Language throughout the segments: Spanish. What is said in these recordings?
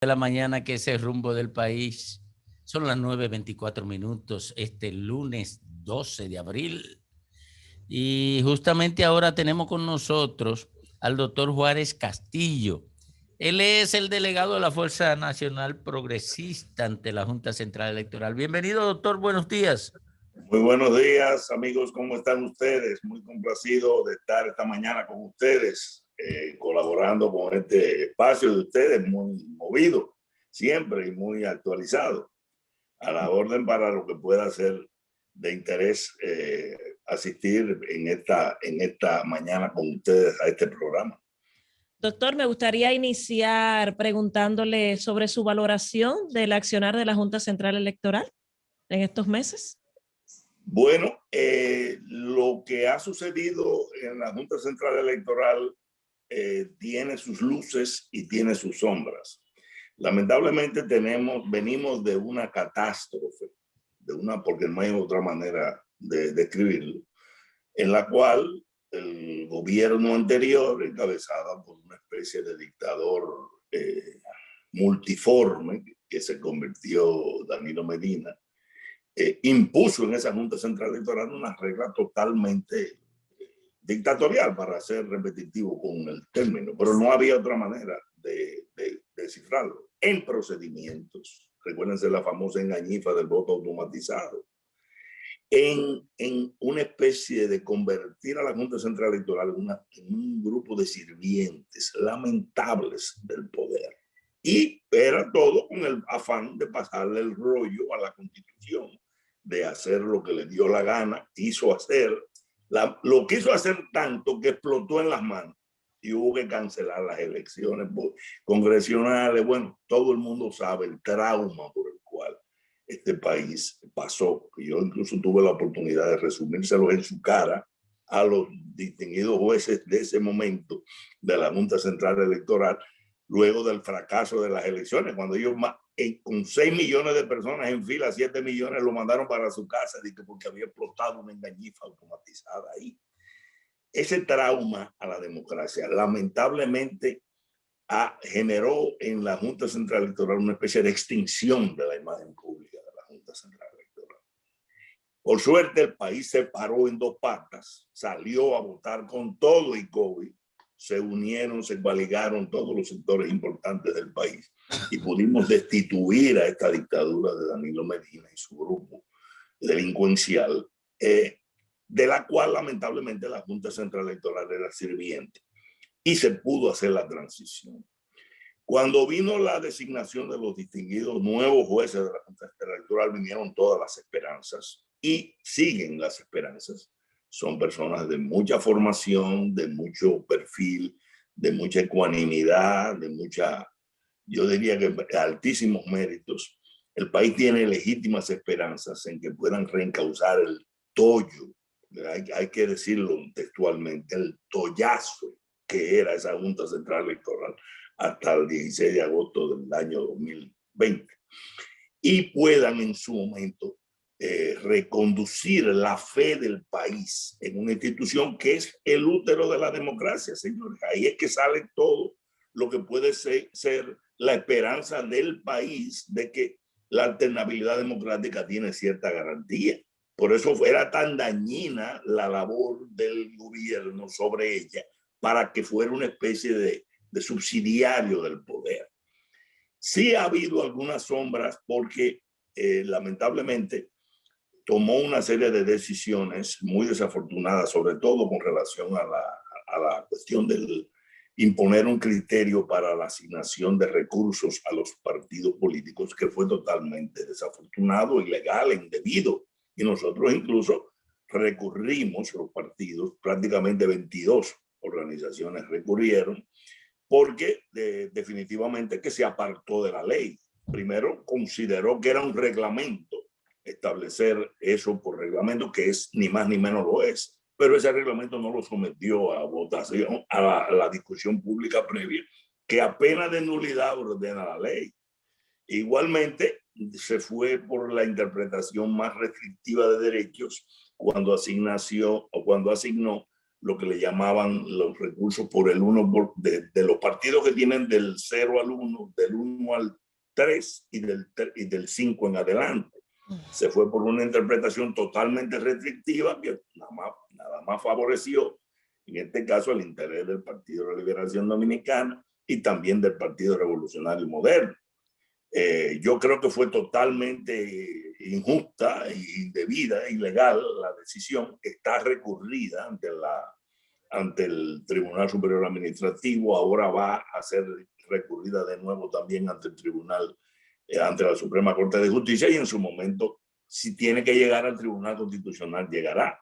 de la mañana, que es el rumbo del país. Son las 9:24 este lunes 12 de abril. Y justamente ahora tenemos con nosotros al doctor Juárez Castillo. Él es el delegado de la Fuerza Nacional Progresista ante la Junta Central Electoral. Bienvenido, doctor. Buenos días. Muy buenos días, amigos. ¿Cómo están ustedes? Muy complacido de estar esta mañana con ustedes, colaborando con este espacio de ustedes, muy movido siempre y muy actualizado. A la orden para lo que pueda ser de interés asistir en esta mañana con ustedes a este programa. Doctor, me gustaría iniciar preguntándole sobre su valoración del accionar de la Junta Central Electoral en estos meses. Bueno, lo que ha sucedido en la Junta Central Electoral tiene sus luces y tiene sus sombras. Lamentablemente venimos de una catástrofe, porque no hay otra manera de describirlo, en la cual el gobierno anterior, encabezado por una especie de dictador multiforme que se convirtió Danilo Medina, impuso en esa Junta Central Electoral una regla totalmente dictatorial, para ser repetitivo con el término, pero no había otra manera de descifrarlo. En procedimientos, recuérdense la famosa engañifa del voto automatizado, en una especie de convertir a la Junta Central Electoral en un grupo de sirvientes lamentables del poder. Y era todo con el afán de pasarle el rollo a la Constitución, de hacer lo que le dio la gana, quiso hacer. Lo quiso hacer tanto que explotó en las manos y hubo que cancelar las elecciones congresionales. Bueno, todo el mundo sabe el trauma por el cual este país pasó. Yo incluso tuve la oportunidad de resumírselo en su cara a los distinguidos jueces de ese momento de la Junta Central Electoral, luego del fracaso de las elecciones, cuando ellos con 6 millones de personas en fila, 7 millones lo mandaron para su casa porque había explotado una engañifa automatizada ahí. Ese trauma a la democracia lamentablemente generó en la Junta Central Electoral una especie de extinción de la imagen pública de la Junta Central Electoral. Por suerte el país se paró en dos patas, salió a votar con todo y COVID, se unieron, se coaligaron todos los sectores importantes del país y pudimos destituir a esta dictadura de Danilo Medina y su grupo delincuencial, de la cual lamentablemente la Junta Central Electoral era sirviente, y se pudo hacer la transición. Cuando vino la designación de los distinguidos nuevos jueces de la Junta Central Electoral, vinieron todas las esperanzas y siguen las esperanzas. Son personas de mucha formación, de mucho perfil, de mucha ecuanimidad, yo diría que altísimos méritos. El país tiene legítimas esperanzas en que puedan reencauzar el tollo, hay que decirlo textualmente, el tollazo que era esa Junta Central Electoral hasta el 16 de agosto del año 2020, y puedan en su momento reconducir la fe del país en una institución que es el útero de la democracia, señores. Ahí es que sale todo lo que puede ser la esperanza del país de que la alternabilidad democrática tiene cierta garantía. Por eso era tan dañina la labor del gobierno sobre ella, para que fuera una especie de subsidiario del poder. Sí ha habido algunas sombras porque lamentablemente tomó una serie de decisiones muy desafortunadas, sobre todo con relación a la cuestión del imponer un criterio para la asignación de recursos a los partidos políticos, que fue totalmente desafortunado, ilegal, indebido. Y nosotros incluso recurrimos, los partidos, prácticamente 22 organizaciones recurrieron, porque definitivamente que se apartó de la ley. Primero consideró que era un reglamento, establecer eso por reglamento, que es ni más ni menos lo es, pero ese reglamento no lo sometió a votación, a la discusión pública previa, que apenas de nulidad ordena la ley. Igualmente se fue por la interpretación más restrictiva de derechos cuando asignó lo que le llamaban los recursos por el 1, de los partidos que tienen del 0 al 1, del 1 al 3 y del 5 en adelante. Se fue por una interpretación totalmente restrictiva que nada más favoreció, en este caso, el interés del Partido de la Liberación Dominicana y también del Partido Revolucionario Moderno. Yo creo que fue totalmente injusta, indebida, ilegal la decisión. Está recurrida ante el Tribunal Superior Administrativo. Ahora va a ser recurrida de nuevo también ante el Tribunal, ante la Suprema Corte de Justicia, y en su momento, si tiene que llegar al Tribunal Constitucional, llegará.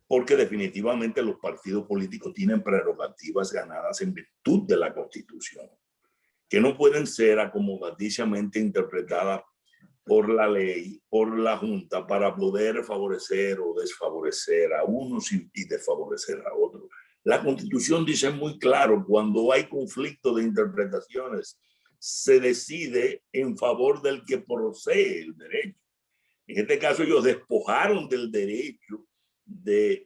Porque definitivamente los partidos políticos tienen prerrogativas ganadas en virtud de la Constitución, que no pueden ser acomodaticiamente interpretadas por la ley, por la Junta, para poder favorecer o desfavorecer a unos y desfavorecer a otros. La Constitución dice muy claro, cuando hay conflicto de interpretaciones, se decide en favor del que posee el derecho. En este caso, ellos despojaron del derecho de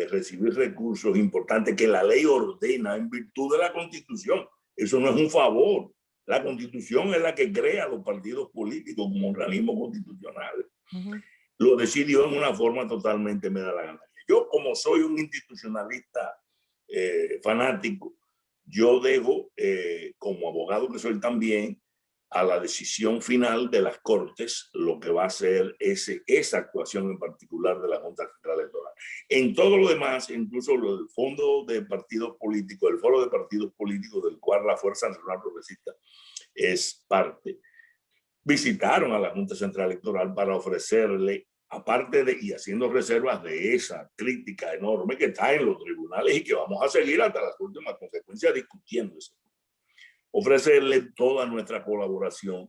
recibir recursos importantes que la ley ordena en virtud de la Constitución. Eso no es un favor. La Constitución es la que crea los partidos políticos como organismos constitucionales. Lo decidió en una forma totalmente me da la gana. Yo, como soy un institucionalista fanático, yo dejo, como abogado que soy también, a la decisión final de las Cortes lo que va a ser esa actuación en particular de la Junta Central Electoral. En todo lo demás, incluso el Fondo de Partidos Políticos, el Foro de Partidos Políticos, del cual la Fuerza Nacional Progresista es parte, visitaron a la Junta Central Electoral para ofrecerle, aparte de, y haciendo reservas de esa crítica enorme que está en los tribunales y que vamos a seguir hasta las últimas consecuencias discutiendo eso, ofrecerle toda nuestra colaboración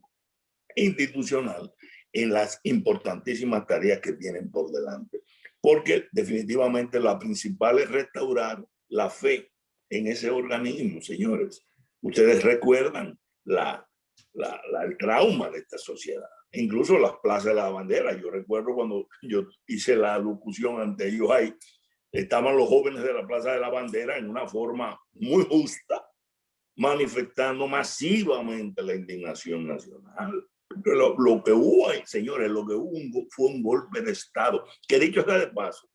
institucional en las importantísimas tareas que tienen por delante. Porque definitivamente la principal es restaurar la fe en ese organismo, señores. Ustedes recuerdan el trauma de esta sociedad. Incluso las plazas de la bandera. Yo recuerdo cuando yo hice la locución ante ellos ahí, estaban los jóvenes de la Plaza de la Bandera en una forma muy justa, manifestando masivamente la indignación nacional. Lo que hubo ahí, señores, lo que hubo fue un golpe de Estado, que dicho sea de paso,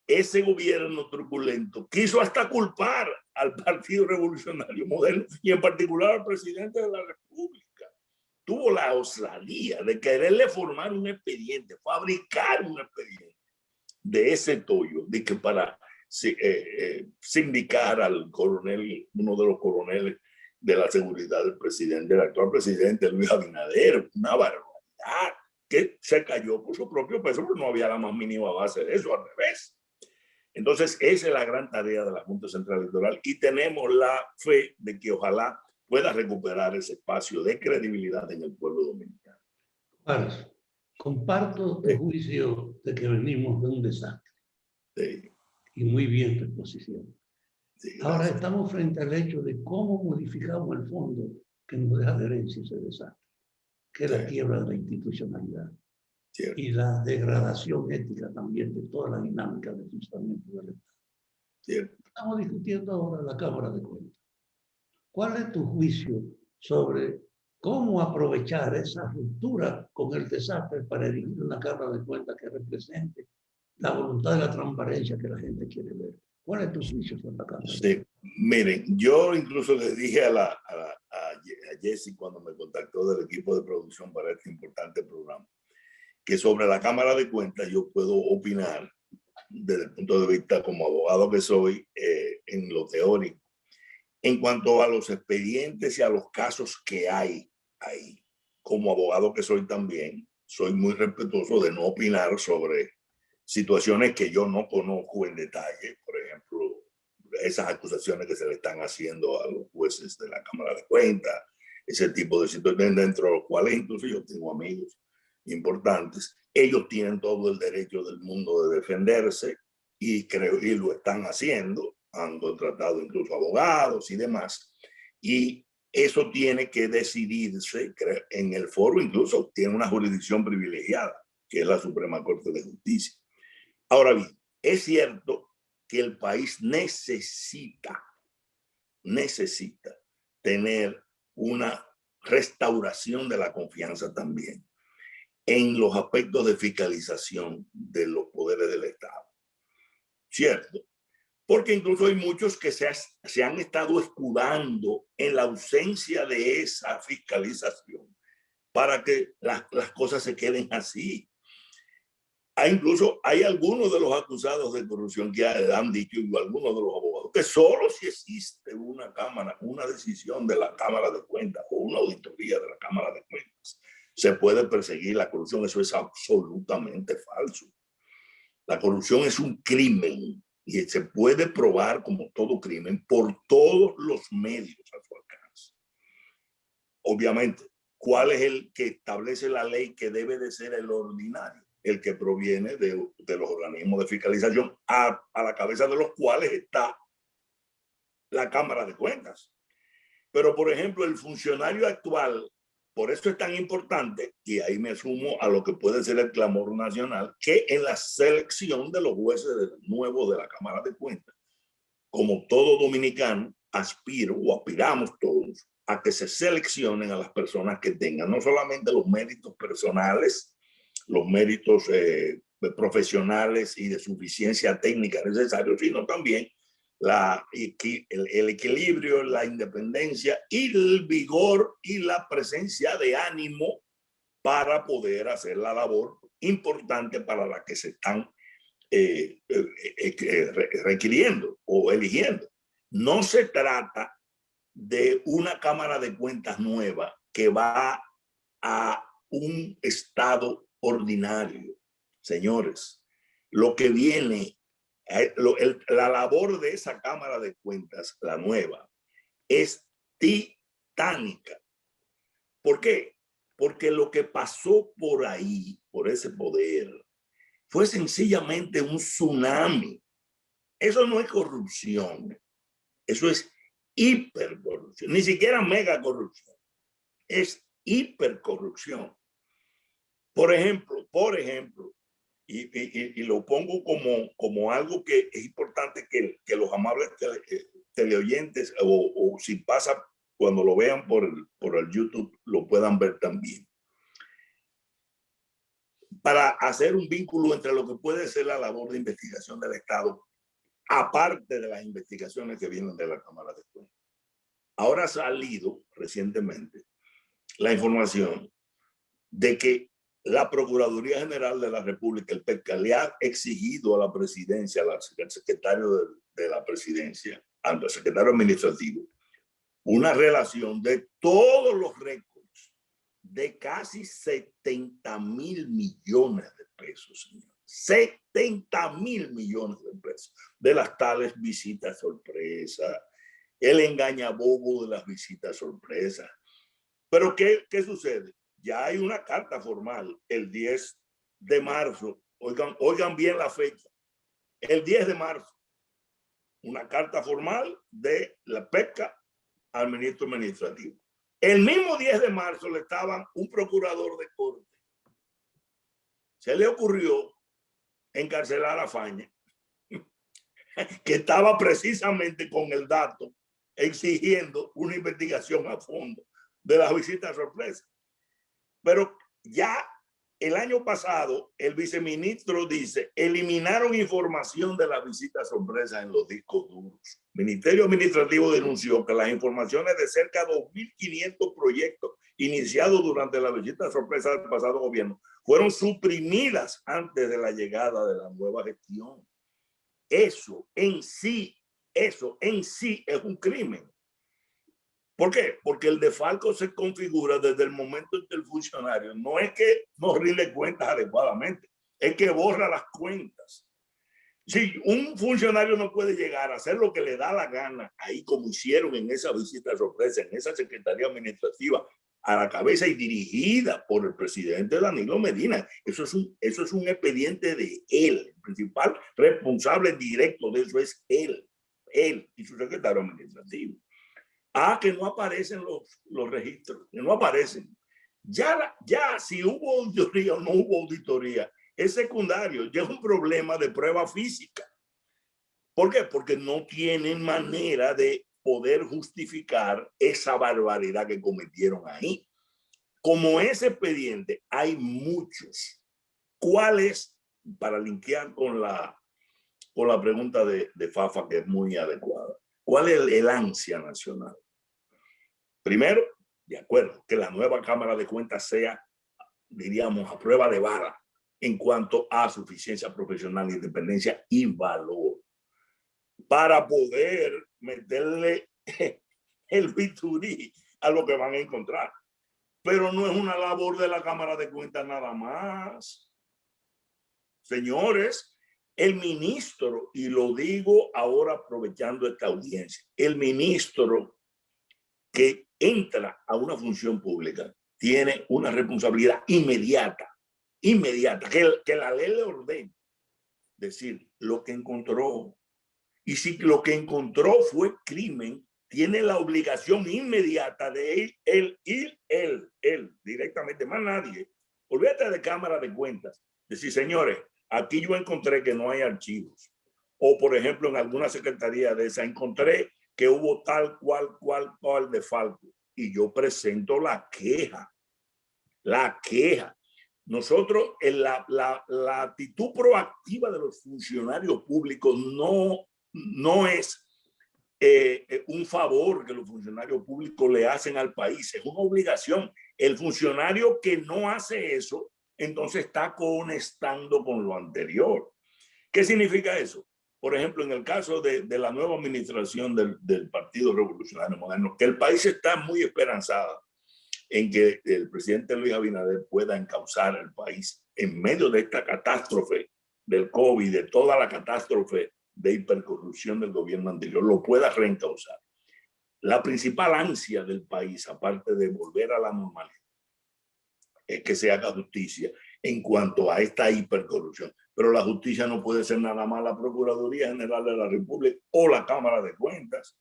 ese gobierno truculento quiso hasta culpar al Partido Revolucionario Moderno y en particular al presidente de la República. Tuvo la osadía de quererle formar un expediente, fabricar un expediente de ese tollo, de que para sindicar al coronel, uno de los coroneles de la seguridad del presidente, el actual presidente Luis Abinader, una barbaridad, que se cayó por su propio peso, porque no había la más mínima base de eso, al revés. Entonces, esa es la gran tarea de la Junta Central Electoral y tenemos la fe de que ojalá pueda recuperar ese espacio de credibilidad en el pueblo dominicano. Carlos, comparto tu juicio de que venimos de un desastre. Sí. Y muy bien tu exposición. Sí, ahora estamos frente al hecho de cómo modificamos el fondo que nos deja de herencia ese desastre, que es la quiebra de la institucionalidad. Cierto. Y la degradación ética también de toda la dinámica del funcionamiento del Estado. Cierto. Estamos discutiendo ahora la Cámara de Cuentas. ¿Cuál es tu juicio sobre cómo aprovechar esa ruptura con el desastre para erigir una Cámara de Cuentas que represente la voluntad de la transparencia que la gente quiere ver? ¿Cuál es tu juicio sobre la Cámara? Sí, miren, yo incluso le dije a Jessy cuando me contactó del equipo de producción para este importante programa, que sobre la Cámara de Cuentas yo puedo opinar desde el punto de vista como abogado que soy en lo teórico. En cuanto a los expedientes y a los casos que hay ahí, como abogado que soy también, soy muy respetuoso de no opinar sobre situaciones que yo no conozco en detalle. Por ejemplo, esas acusaciones que se le están haciendo a los jueces de la Cámara de Cuentas, ese tipo de situaciones dentro de los cuales incluso yo tengo amigos importantes. Ellos tienen todo el derecho del mundo de defenderse y creo que lo están haciendo. Han contratado incluso abogados y demás. Y eso tiene que decidirse en el foro, incluso tiene una jurisdicción privilegiada, que es la Suprema Corte de Justicia. Ahora bien, es cierto que el país necesita tener una restauración de la confianza también en los aspectos de fiscalización de los poderes del Estado. ¿Cierto? Porque incluso hay muchos que se han estado escudando en la ausencia de esa fiscalización para que las cosas se queden así. Incluso hay algunos de los acusados de corrupción que han dicho, y algunos de los abogados, que solo si existe una decisión de la Cámara de Cuentas o una auditoría de la Cámara de Cuentas, se puede perseguir la corrupción. Eso es absolutamente falso. La corrupción es un crimen y se puede probar como todo crimen por todos los medios a su alcance. Obviamente, ¿cuál es el que establece la ley que debe de ser el ordinario? El que proviene de los organismos de fiscalización, a la cabeza de los cuales está la Cámara de Cuentas. Pero, por ejemplo, el funcionario actual, por eso es tan importante, y ahí me sumo a lo que puede ser el clamor nacional, que en la selección de los jueces nuevos de la Cámara de Cuentas, como todo dominicano, aspiramos todos a que se seleccionen a las personas que tengan no solamente los méritos personales, los méritos profesionales y de suficiencia técnica necesarios, sino también el equilibrio, la independencia y el vigor y la presencia de ánimo para poder hacer la labor importante para la que se están requiriendo o eligiendo. No se trata de una Cámara de Cuentas nueva que va a un estado ordinario. Señores, lo que viene, la labor de esa Cámara de Cuentas, la nueva, es titánica. ¿Por qué? Porque lo que pasó por ahí, por ese poder, fue sencillamente un tsunami. Eso no es corrupción, eso es hipercorrupción, ni siquiera mega corrupción, es hipercorrupción. Por ejemplo, y lo pongo como algo que es importante que los amables teleoyentes o si pasa cuando lo vean por el YouTube lo puedan ver también. Para hacer un vínculo entre lo que puede ser la labor de investigación del Estado, aparte de las investigaciones que vienen de la Cámara de Cuentas. Ahora ha salido recientemente la información de que la Procuraduría General de la República, el PECA, le ha exigido a la presidencia, al secretario de la presidencia, al secretario administrativo, una relación de todos los récords de casi 70,000 millones de pesos, señor. 70,000 millones de pesos de las tales visitas sorpresa, el engañabobo de las visitas sorpresa. Pero ¿qué sucede? Ya hay una carta formal el 10 de marzo. Oigan bien la fecha. El 10 de marzo. Una carta formal de la PECA al ministro administrativo. El mismo 10 de marzo le estaban un procurador de corte. Se le ocurrió encarcelar a Faña, que estaba precisamente con el dato exigiendo una investigación a fondo de las visitas sorpresa. Pero ya el año pasado, el viceministro dice, eliminaron información de las visitas sorpresa en los discos duros. El Ministerio Administrativo denunció que las informaciones de cerca de 2.500 proyectos iniciados durante la visita sorpresa del pasado gobierno fueron suprimidas antes de la llegada de la nueva gestión. Eso en sí es un crimen. ¿Por qué? Porque el desfalco se configura desde el momento en que el funcionario no es que no rinde cuentas adecuadamente, es que borra las cuentas. Si un funcionario no puede llegar a hacer lo que le da la gana, ahí como hicieron en esa visita sorpresa, en esa Secretaría Administrativa, a la cabeza y dirigida por el presidente Danilo Medina, eso es un expediente de él. El principal responsable directo de eso es él y su secretario administrativo. Que no aparecen los registros, que no aparecen. Ya si hubo auditoría o no hubo auditoría, es secundario, ya es un problema de prueba física. ¿Por qué? Porque no tienen manera de poder justificar esa barbaridad que cometieron ahí. Como ese expediente, hay muchos. ¿Cuál es, para linkear con la pregunta de Fafa, que es muy adecuada, cuál es el ansia nacional? Primero, de acuerdo, que la nueva Cámara de Cuentas sea, diríamos, a prueba de bala en cuanto a suficiencia profesional, independencia y valor, para poder meterle el bisturí a lo que van a encontrar. Pero no es una labor de la Cámara de Cuentas nada más. Señores, el ministro, y lo digo ahora aprovechando esta audiencia, el ministro que entra a una función pública tiene una responsabilidad inmediata, que la ley le ordene decir lo que encontró. Y si lo que encontró fue crimen, tiene la obligación inmediata de él, directamente, más nadie. Olvídate de Cámara de Cuentas. Decir, señores, aquí yo encontré que no hay archivos. O, por ejemplo, en alguna secretaría de esa, encontré que hubo tal cual de falco. Y yo presento la queja. La queja. Nosotros, la actitud proactiva de los funcionarios públicos no es un favor que los funcionarios públicos le hacen al país, es una obligación. El funcionario que no hace eso, entonces está conectando con lo anterior. ¿Qué significa eso? Por ejemplo, en el caso de la nueva administración del Partido Revolucionario Moderno, que el país está muy esperanzado en que el presidente Luis Abinader pueda encauzar el país en medio de esta catástrofe del COVID, de toda la catástrofe de hipercorrupción del gobierno anterior, lo pueda reencauzar. La principal ansia del país, aparte de volver a la normalidad, es que se haga justicia en cuanto a esta hipercorrupción. Pero la justicia no puede ser nada más la Procuraduría General de la República o la Cámara de Cuentas.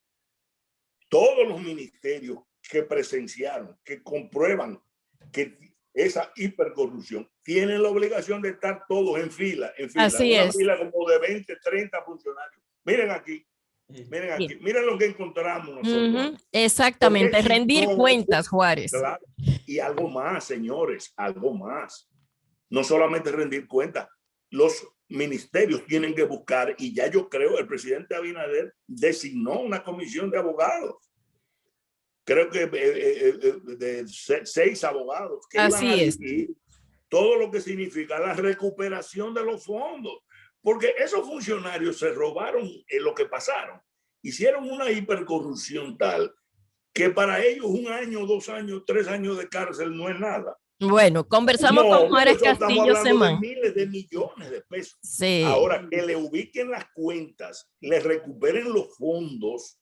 Todos los ministerios que presenciaron, que comprueban que esa hipercorrupción, tienen la obligación de estar todos en fila. Así una es. fila como de 20, 30 funcionarios. Miren aquí, miren lo que encontramos nosotros. Exactamente, rendir cuentas, Juárez. Claro. Y algo más, señores, algo más. No solamente rendir cuentas, los ministerios tienen que buscar, y ya yo creo el presidente Abinader designó una comisión de abogados. Creo que de 6 abogados que iban a dirigir todo lo que significa la recuperación de los fondos. Porque esos funcionarios se robaron lo que pasaron. Hicieron una hipercorrupción tal que para ellos 1 año, 2 años, 3 años de cárcel no es nada. Bueno, conversamos con Juárez Castillo Semán. De miles de millones de pesos. Sí. Ahora, que le ubiquen las cuentas, le recuperen los fondos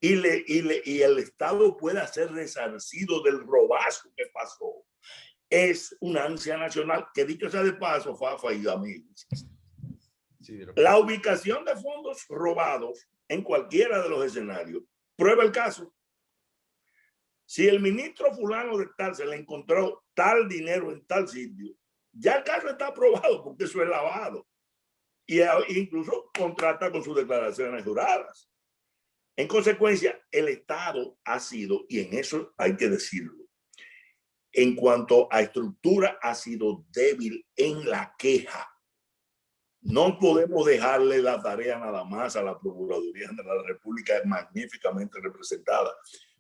y el Estado pueda ser resarcido del robazo que pasó, es una ansia nacional que, dicho sea de paso, Fafa y amigos, la ubicación de fondos robados en cualquiera de los escenarios prueba el caso. Si el ministro fulano de tal se le encontró tal dinero en tal sitio, ya el caso está aprobado porque eso es lavado. Y incluso contrata con sus declaraciones juradas. En consecuencia, el Estado ha sido, y en eso hay que decirlo, en cuanto a estructura, ha sido débil en la queja. No podemos dejarle la tarea nada más a la Procuraduría de la República, magníficamente representada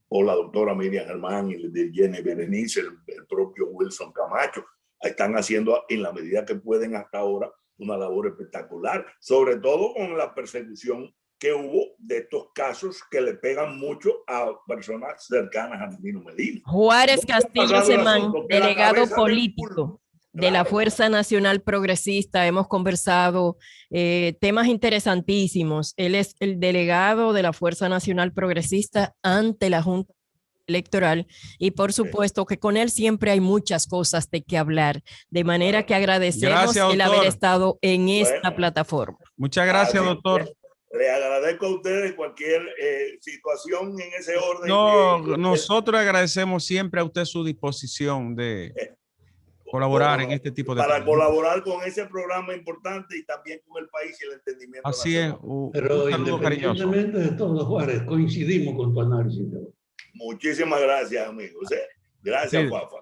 por la doctora Miriam Germán y de Jenny Berenice, el propio Wilson Camacho. Están haciendo en la medida que pueden hasta ahora una labor espectacular, sobre todo con la persecución que hubo de estos casos que le pegan mucho a personas cercanas a Danilo Medina. Juárez Castillo Semán, delegado político de la Fuerza Nacional Progresista. Hemos conversado temas interesantísimos. Él es el delegado de la Fuerza Nacional Progresista ante la Junta Electoral y por supuesto que con él siempre hay muchas cosas de que hablar, de manera que agradecemos el haber estado en esta plataforma. Muchas gracias, doctor. Le agradezco a ustedes cualquier situación en ese orden. No, nosotros agradecemos siempre a usted su disposición de... colaborar en este tipo de para temas. colaborar con ese programa importante y también con el país y el entendimiento Así nacional. es. Pero Un saludo cariñoso. independientemente de todo, Juárez, coincidimos con tu análisis. Muchísimas gracias, amigos. Gracias, Sí. Fafa.